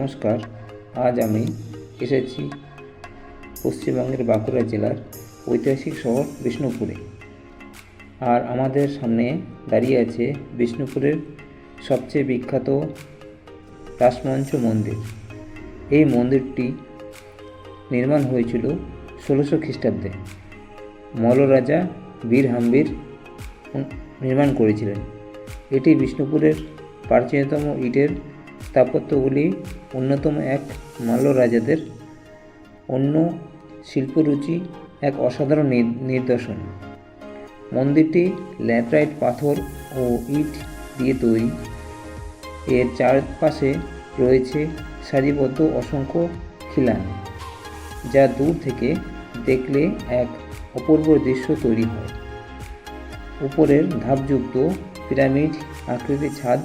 নমস্কার। আজ আমি এসেছি পশ্চিমবঙ্গের বাঁকুড়া জেলার ঐতিহাসিক শহর বিষ্ণুপুরে। আর আমাদের সামনে দাঁড়িয়ে আছে বিষ্ণুপুরের সবচেয়ে বিখ্যাত রাসমঞ্চ মন্দির। এই মন্দিরটি নির্মাণ হয়েছিল 1600 খ্রিস্টাব্দে। মল্ল রাজা বীর হাম্বির নির্মাণ করেছিলেন। এটি বিষ্ণুপুরের প্রাচীনতম ইটের স্থাপত্যগুলি অন্যতম এক। মাল্ল রাজাদের অন্য শিল্পরুচি এক অসাধারণ নিদর্শন। মন্দিরটি ল্যাটেরাইট পাথর ও ইট দিয়ে তৈরি। এর চারপাশে রয়েছে সারিবদ্ধ অসংখ্য খিলান, যা দূর থেকে দেখলে এক অপূর্ব দৃশ্য তৈরি হয়। উপরের ধাপযুক্ত পিরামিড আকৃতির ছাদ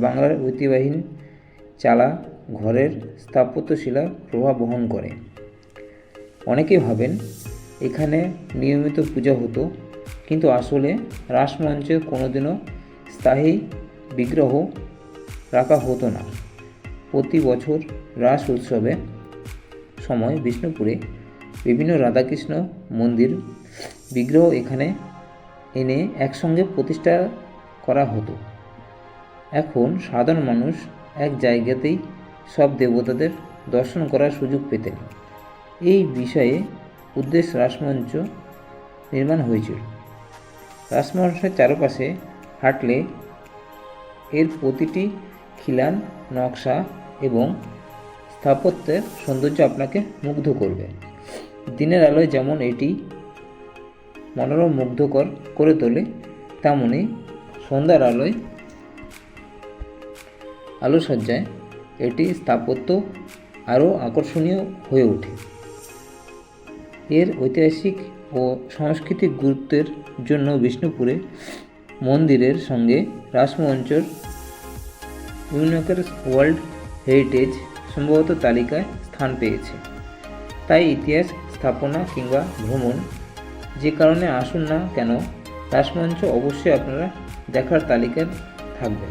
বাংলার ঐতিহ্যবাহী চালা ঘরের স্থাপত্যশিলা প্রভাব বহন করে। অনেকে ভাবেন এখানে নিয়মিত পূজা হতো, কিন্তু আসলে রাসমঞ্চে কোনোদিনও স্থায়ী বিগ্রহ রাখা হতো না। প্রতি বছর রাস উৎসবে সময় বিষ্ণুপুরে বিভিন্ন রাধাকৃষ্ণ মন্দির বিগ্রহ এখানে এনে একসঙ্গে প্রতিষ্ঠা করা হতো। এখন সাধারণ মানুষ এক জায়গাতেই সব দেবতাদের দর্শন করার সুযোগ পেতেন। এই বিষয়ে উদ্দেশ্য রাসমঞ্চ নির্মাণ হয়েছিল। রাসমঞ্চের চারপাশে হাঁটলে এর প্রতিটি খিলান, নকশা এবং স্থাপত্যের সৌন্দর্য আপনাকে মুগ্ধ করবে। দিনের আলোয় যেমন এটি মনোরম মুগ্ধকর করে তোলে, তেমনি সন্ধ্যার আলোকসজ্জায় এটি স্থাপত্য আরও আকর্ষণীয় হয়ে ওঠে। এর ঐতিহাসিক ও সাংস্কৃতিক গুরুত্বের জন্য বিষ্ণুপুরে মন্দিরের সঙ্গে রাসমঞ্চর ইউনেস্কোর ওয়ার্ল্ড হেরিটেজ সম্ভবত তালিকায় স্থান পেয়েছে। তাই ইতিহাস, স্থাপনা কিংবা ভ্রমণ যে কারণে আসুন না কেন, রাসমঞ্চ অবশ্যই আপনারা দেখার তালিকায় থাকবে।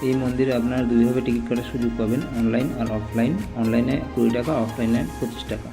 এই মন্দিরে আপনারা দুইভাবে টিকিট কাটার সুযোগ পাবেন, অনলাইন আর অফলাইন। অনলাইনে 20 টাকা, অফলাইনে 25 টাকা।